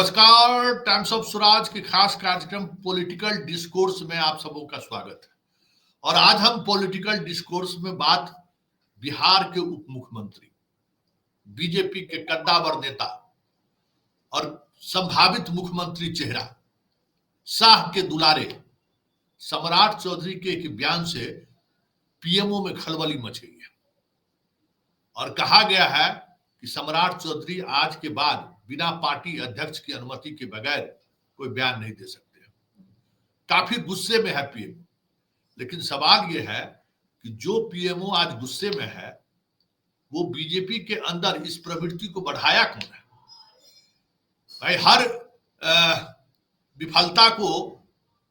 नमस्कार। Times of Swaraj के खास कार्यक्रम पॉलिटिकल डिस्कोर्स में आप सबों का स्वागत है। और आज हम पॉलिटिकल डिस्कोर्स में बात बिहार के उप मुख्यमंत्री, बीजेपी के कद्दावर नेता और संभावित मुख्यमंत्री चेहरा, शाह के दुलारे सम्राट चौधरी के एक बयान से पीएमओ में खलबली मच गई है और कहा गया है कि सम्राट चौधरी आज के बाद बिना पार्टी अध्यक्ष की अनुमति के बगैर कोई बयान नहीं दे सकते। काफी गुस्से में है पीएमओ, लेकिन सवाल यह है कि जो पीएमओ आज गुस्से में है वो बीजेपी के अंदर इस प्रवृत्ति को बढ़ाया कौन है? भाई हर विफलता को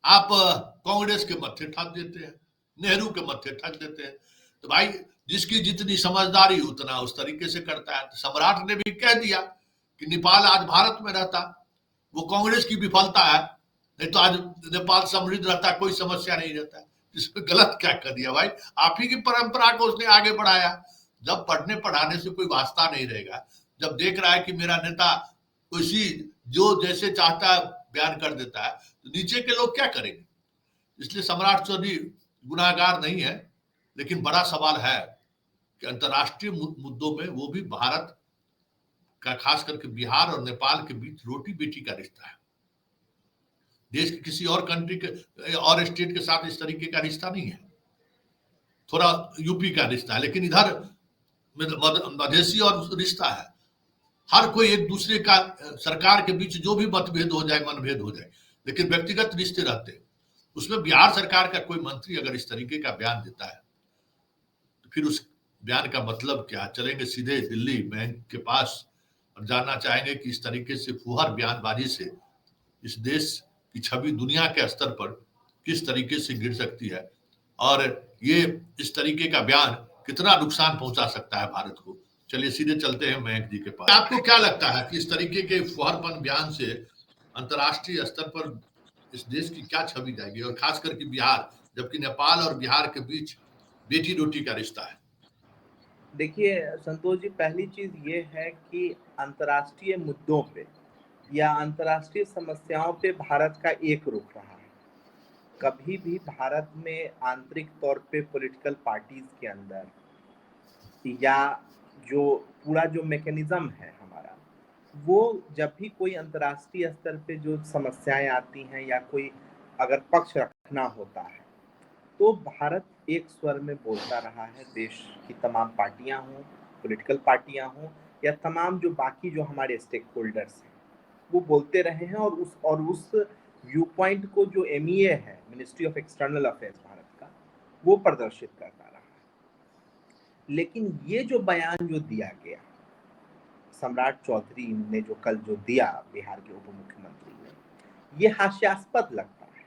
आप कांग्रेस के मत्थे ठग देते हैं, नेहरू के मत्थे ठग देते हैं। तो भाई जिसकी जितनी समझदारी उतना उस तरीके से करता है। तो सम्राट ने भी कह दिया कि नेपाल आज भारत में रहता, वो कांग्रेस की विफलता है, नहीं तो आज नेपाल समृद्ध रहता, कोई समस्या नहीं रहता। इसमें गलत क्या कर दिया भाई? आप ही की परंपरा को उसने आगे बढ़ाया। जब पढ़ने पढ़ाने से कोई वास्ता नहीं रहेगा, जब देख रहा है कि मेरा नेता उसी जो जैसे चाहता है बयान कर देता है, तो नीचे के लोग क्या करेंगे? इसलिए सम्राट चौधरी गुनाहगार नहीं है, लेकिन बड़ा सवाल है कि अंतर्राष्ट्रीय मुद्दों में वो भी भारत का, खास करके बिहार और नेपाल के बीच रोटी बेटी का रिश्ता है। देश के किसी और कंट्री के और स्टेट के साथ इस तरीके का रिश्ता नहीं है। थोड़ा यूपी का रिश्ता है, लेकिन इधर मधेसी और रिश्ता है। हर कोई एक दूसरे का, सरकार के बीच जो भी मतभेद हो जाए, मनभेद हो जाए, लेकिन व्यक्तिगत रिश्ते रहते हैं। उसमें बिहार सरकार का कोई मंत्री अगर इस तरीके का बयान देता है तो फिर उस बयान का मतलब क्या? चलेंगे सीधे दिल्ली बैंक के पास और जानना चाहेंगे कि इस तरीके से फुहर बयानबाजी से इस देश की छवि दुनिया के स्तर पर किस तरीके से गिर सकती है और ये इस तरीके का बयान कितना नुकसान पहुंचा सकता है भारत को। चलिए सीधे चलते हैं मयंक जी के पास। आपको क्या लगता है कि इस तरीके के फुहरपन बयान से अंतर्राष्ट्रीय स्तर पर इस देश की क्या छवि जाएगी, और खास करके बिहार, जबकि नेपाल और बिहार के बीच बेटी रोटी का रिश्ता है? देखिए संतोष जी, पहली चीज ये है कि अंतर्राष्ट्रीय मुद्दों पे या अंतर्राष्ट्रीय समस्याओं पे भारत का एक रुख रहा है। कभी भी भारत में आंतरिक तौर पे पॉलिटिकल पार्टीज के अंदर या जो पूरा जो मैकेनिज्म है हमारा, वो जब भी कोई अंतर्राष्ट्रीय स्तर पे जो समस्याएं आती हैं या कोई अगर पक्ष रखना होता है तो भारत एक स्वर में बोलता रहा है। देश की तमाम पार्टियां हों, पॉलिटिकल पार्टियां हों या तमाम जो बाकी जो हमारे स्टेक होल्डर्स हैं, वो बोलते रहे हैं और उस व्यू पॉइंट को जो एमईए है, ministry of external affairs Bharat का, वो प्रदर्शित करता रहा है। लेकिन ये जो बयान जो दिया गया सम्राट चौधरी ने, जो कल जो दिया बिहार के उप मुख्यमंत्री ने, ये हास्यास्पद लगता है।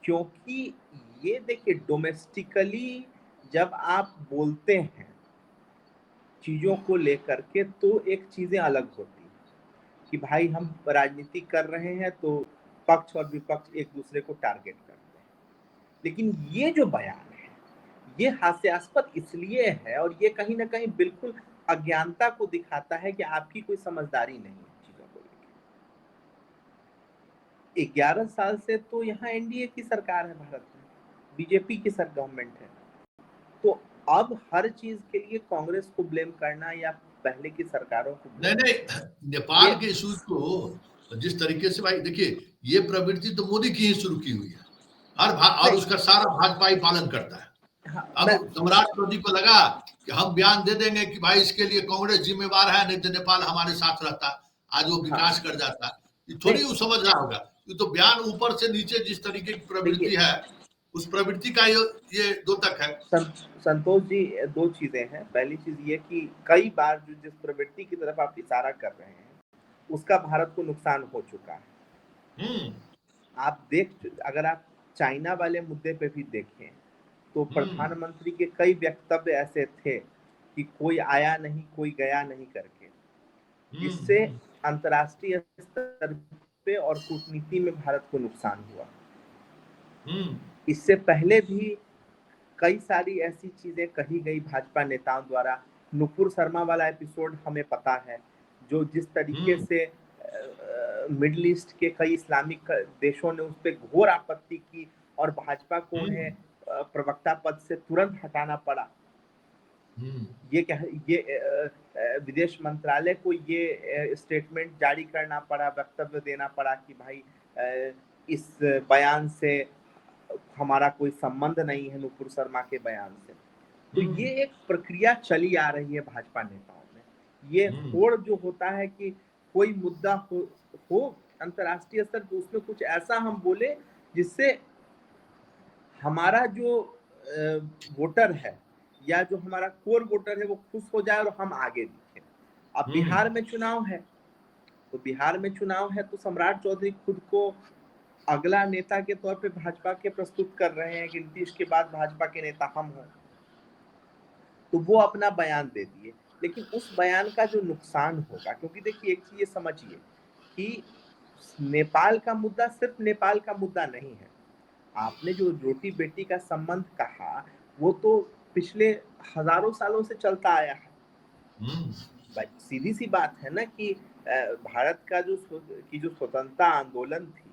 क्योंकि ये देखिए, डोमेस्टिकली जब आप बोलते हैं चीजों को लेकर के तो एक चीजें अलग होती हैं कि भाई हम राजनीति कर रहे हैं तो पक्ष और विपक्ष एक दूसरे को टारगेट करते हैं। लेकिन ये जो बयान है ये हास्यास्पद इसलिए है और ये कहीं ना कहीं बिल्कुल अज्ञानता को दिखाता है कि आपकी कोई समझदारी नहीं है चीजों को लेकर। 11 साल से तो यहाँ एनडीए की सरकार है भारत में, बीजेपी की सर गवर्नमेंट है, तो अब हर चीज के लिए कांग्रेस को ब्लेम करना या पहले की सरकारों को नहीं नहीं, नेपाल के इशूज को जिस तरीके से, भाई देखिए, ये प्रवृत्ति तो मोदी की ही शुरू की हुई है। और उसका सारा भाजपा ही पालन करता है। हाँ, अब सम्राट चौधरी को लगा कि हम बयान दे देंगे कि भाई इसके लिए कांग्रेस जिम्मेवार है, नहीं तो नेपाल हमारे साथ रहता, आज वो विकास कर जाता। ये थोड़ी वो समझ रहा होगा। ये तो बयान ऊपर से नीचे जिस तरीके की प्रवृत्ति है, उस प्रवृत्ति का ये द्योतक है। संतोष जी, दो चीजें हैं। पहली चीज ये कि कई बार जो जिस प्रवृत्ति की तरफ आप इशारा कर रहे हैं उसका भारत को नुकसान हो चुका है। आप अगर आप चाइना वाले मुद्दे पे भी देखें तो प्रधानमंत्री के कई वक्तव्य ऐसे थे कि कोई आया नहीं, कोई गया नहीं करके, जिससे अंतर्राष्ट्रीय स्तर पे और कूटनीति में भारत को नुकसान हुआ। इससे पहले भी कई सारी ऐसी चीजें कही गई भाजपा नेताओं द्वारा। नुपुर शर्मा वाला एपिसोड हमें पता है, जो जिस तरीके से मिडिल ईस्ट के कई इस्लामिक देशों ने उस पर घोर आपत्ति की और भाजपा को उन्हें प्रवक्ता पद से तुरंत हटाना पड़ा। ये विदेश मंत्रालय को ये स्टेटमेंट जारी करना पड़ा, वक्तव्य देना पड़ा कि भाई इस बयान से हमारा कोई संबंध नहीं है, नुपुर शर्मा के बयान से। तो ये एक प्रक्रिया चली आ रही है भाजपा नेताओं में। ये होड़ जो होता है कि कोई मुद्दा हो अंतर्राष्ट्रीय स्तर पर, उसमें कुछ ऐसा हम बोले जिससे हमारा जो वोटर है या जो हमारा कोर वोटर है वो खुश हो जाए और हम आगे दिखे। अब बिहार में चुनाव है, तो बिहार में चुनाव है तो सम्राट चौधरी खुद को अगला नेता के तौर पे भाजपा के प्रस्तुत कर रहे हैं कि नीतीश के बाद भाजपा के नेता हम हो, तो वो अपना बयान दे दिए। लेकिन उस बयान का जो नुकसान होगा, क्योंकि देखिए एक चीज समझिए कि नेपाल का मुद्दा सिर्फ नेपाल का मुद्दा नहीं है। आपने जो रोटी बेटी का संबंध कहा वो तो पिछले हजारों सालों से चलता आया है। भाई सीधी सी बात है ना कि भारत का जो स्वतंत्रता आंदोलन थी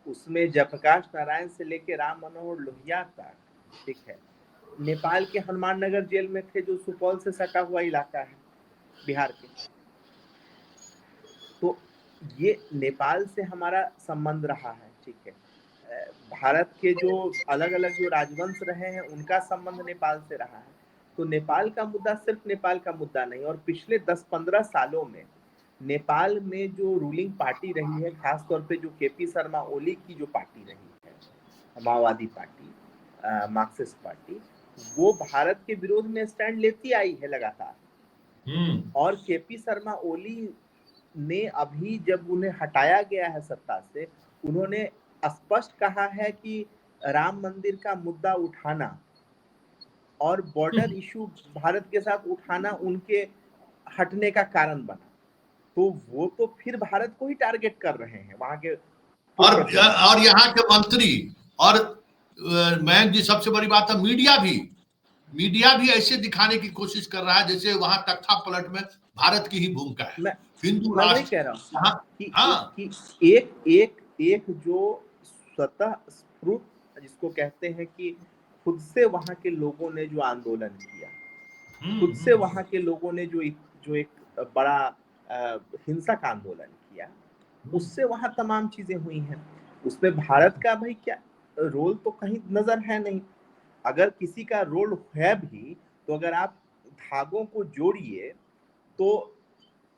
उसमें जयप्रकाश नारायण से लेके राम मनोहर लोहिया तक, ठीक है, नेपाल के हनुमान नगर जेल में थे, जो सुपौल से सटा हुआ इलाका है बिहार के। तो ये नेपाल से हमारा संबंध रहा है, ठीक है। भारत के जो अलग अलग जो राजवंश रहे हैं उनका संबंध नेपाल से रहा है। तो नेपाल का मुद्दा सिर्फ नेपाल का मुद्दा नहीं, और पिछले 10-15 सालों में नेपाल में जो रूलिंग पार्टी रही है, खासतौर पे जो केपी शर्मा ओली की जो पार्टी रही है, माओवादी पार्टी, मार्क्सिस्ट पार्टी, वो भारत के विरोध में स्टैंड लेती आई है लगातार। और केपी शर्मा ओली ने अभी जब उन्हें हटाया गया है सत्ता से, उन्होंने स्पष्ट कहा है कि राम मंदिर का मुद्दा उठाना और बॉर्डर इशू भारत के साथ उठाना उनके हटने का कारण बना। तो वो तो फिर भारत को ही टारगेट कर रहे हैं वहां के। और यहाँ के मंत्री और मैं जी सबसे बड़ी बात है, मीडिया भी ऐसे दिखाने की कोशिश कर रहा है जैसे वहां तख्ता पलट में भारत की ही भूमिका है। हिंदू मैं वही कह रहा हूँ कि एक जो स्वतः स्फूर्त जिसको कहते हैं कि खुद से वहां के लोगों ने जो आंदोलन किया, खुद से वहां के लोगों ने जो एक बड़ा हिंसक आंदोलन किया, उससे वहां तमाम चीजें हुई हैं। उसमें भारत का भाई क्या रोल तो कहीं नजर है नहीं। अगर किसी का रोल है भी तो अगर आप धागों को जोड़िए तो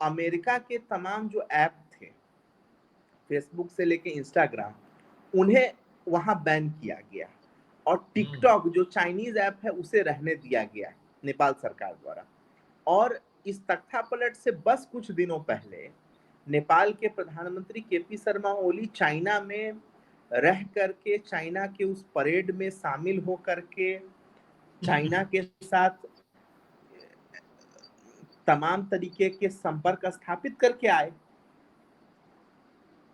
अमेरिका के तमाम जो ऐप थे, फेसबुक से लेके इंस्टाग्राम, उन्हें वहां बैन किया गया, और टिकटॉक जो चाइनीज ऐप है उसे रहने दिया गया नेपाल सरकार द्वारा। और इस तख्तापलट से बस कुछ दिनों पहले नेपाल के प्रधानमंत्री केपी शर्मा ओली चाइना में रह करके, चाइना के उस परेड में शामिल हो करके, चाइना के साथ तमाम तरीके के संपर्क स्थापित करके आए।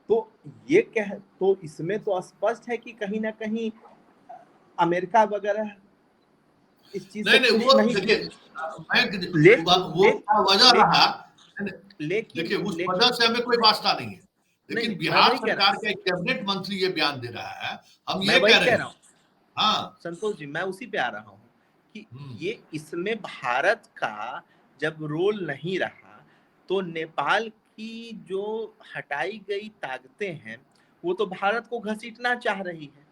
तो ये क्या, तो इसमें तो स्पष्ट है कि कहीं ना कहीं अमेरिका वगैरह इस चीज से खुश नहीं थे। देखिए उस वजह से हमें कोई वास्ता नहीं है, लेकिन बिहार सरकार का एक कैबिनेट मंत्री ये बयान दे रहा है, हम ये कह रहे हैं। हाँ संतोष जी, मैं उसी पे आ रहा हूँ कि ये इसमें भारत का जब रोल नहीं रहा तो नेपाल की जो हटाई गई ताकतें हैं वो तो भारत को घसीटना चाह रही है।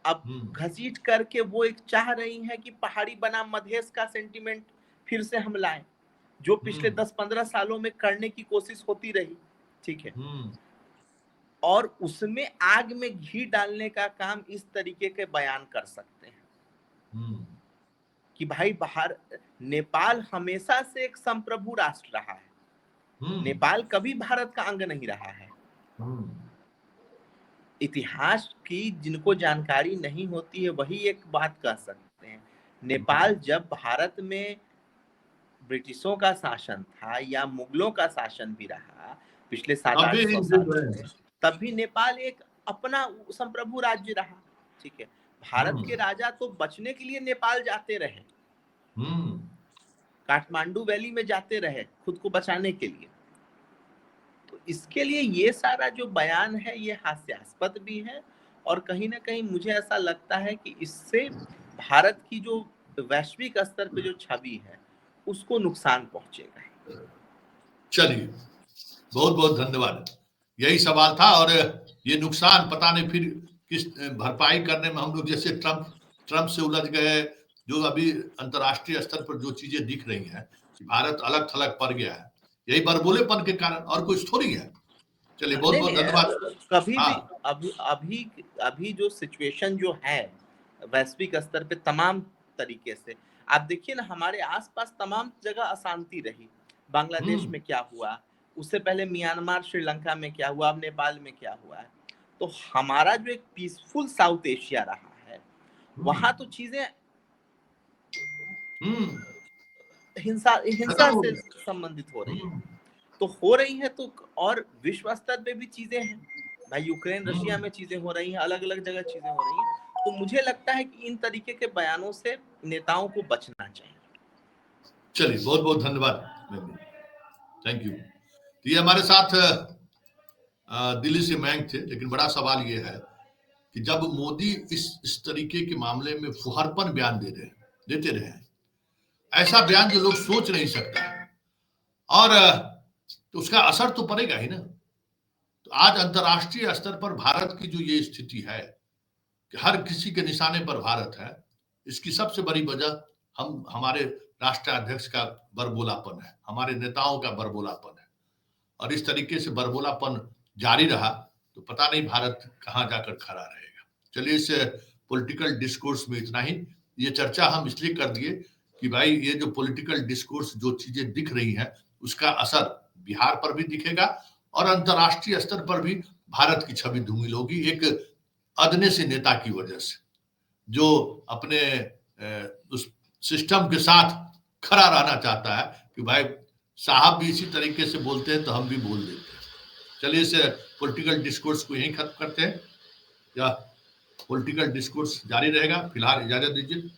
अब घसीट करके वो एक चाह रही है कि पहाड़ी बनाम मधेश का सेंटीमेंट फिर से हम लाएं, जो पिछले 10-15 सालों में करने की कोशिश होती रही, ठीक है। और उसमें आग में घी डालने का काम इस तरीके के बयान कर सकते हैं कि भाई बाहर नेपाल हमेशा से एक संप्रभु राष्ट्र रहा है, नेपाल कभी भारत का अंग नहीं रहा है। इतिहास की जिनको जानकारी नहीं होती है वही एक बात कह सकते हैं। नेपाल जब भारत में ब्रिटिशों का शासन था या मुगलों का शासन भी रहा पिछले 700-800 साल, तब भी नेपाल एक अपना संप्रभु राज्य रहा, ठीक है। भारत के राजा तो बचने के लिए नेपाल जाते रहे, काठमांडू वैली में जाते रहे खुद को बचाने के लिए। तो इसके लिए ये सारा जो बयान है ये हास्यास्पद भी है, और कहीं ना कहीं मुझे ऐसा लगता है कि इससे भारत की जो वैश्विक स्तर पे जो छवि है उसको नुकसान पहुंचेगा। चलिए, बहुत बहुत धन्यवाद। यही सवाल था, और ये नुकसान पता नहीं फिर किस भरपाई करने में हम लोग, जैसे ट्रंप से उलझ गए, जो अभी अंतर्राष्ट्रीय स्तर पर जो चीजें दिख रही हैं, भारत अलग थलग पड़ गया है, यही बरबोलेपन के कारण, और कुछ थोड़ी है। चलिए, बहुत नहीं बहुत नहीं, धन्यवाद। कभी भी हाँ, अभी अभी अभी जो सिचुएशन जो है वैश्विक स्तर पे तमाम तरीके से, आप देखिए ना, हमारे आसपास तमाम जगह अशांति रही। बांग्लादेश में क्या हुआ, उससे पहले म्यांमार श्रीलंका में क्या हुआ, अब नेपाल में क्या हुआ है। तो हमारा जो एक पीसफुल साउथ एशिया रहा है, वहां तो चीजें हिंसा खत्म हिंसा हो से गया। संबंधित हो रही है, तो हो रही है तो, और विश्व स्तर पे भी चीजें हैं भाई, यूक्रेन रशिया में चीजें हो रही हैं, अलग अलग जगह चीजें हो रही हैं। तो मुझे लगता है कि इन तरीके के बयानों से नेताओं को बचना चाहिए। चलिए, बहुत बहुत धन्यवाद, थैंक यू। तो ये हमारे साथ दिल्ली से मयंक थे, लेकिन बड़ा सवाल ये है कि जब मोदी इस तरीके के मामले में फुहरपन बयान देते रहे हैं, ऐसा बयान जो लोग सोच नहीं सकता है, और तो उसका असर तो पड़ेगा ही ना। तो आज अंतर्राष्ट्रीय स्तर पर भारत की जो ये स्थिति है कि हर किसी के निशाने पर भारत है, इसकी सबसे बड़ी वजह हमारे राष्ट्राध्यक्ष का बरबोलापन है, हमारे नेताओं का बरबोलापन है। और इस तरीके से बरबोलापन जारी रहा तो पता नहीं भारत कहाँ जाकर खड़ा रहेगा। चलिए, इस पॉलिटिकल डिस्कोर्स में इतना ही। ये चर्चा हम इसलिए कर दिए कि भाई, ये जो पॉलिटिकल डिस्कोर्स जो चीजें दिख रही हैं, उसका असर बिहार पर भी दिखेगा, और अंतर्राष्ट्रीय स्तर पर भी भारत की छवि धूमिल होगी, एक अदने से नेता की वजह से, जो अपने उस सिस्टम के साथ खड़ा रहना चाहता है कि भाई साहब भी इसी तरीके से बोलते हैं तो हम भी बोल देते हैं। चलिए, इस पॉलिटिकल डिस्कोर्स को यहीं खत्म करते हैं, या पॉलिटिकल डिस्कोर्स जारी रहेगा। फिलहाल इजाजत दीजिए।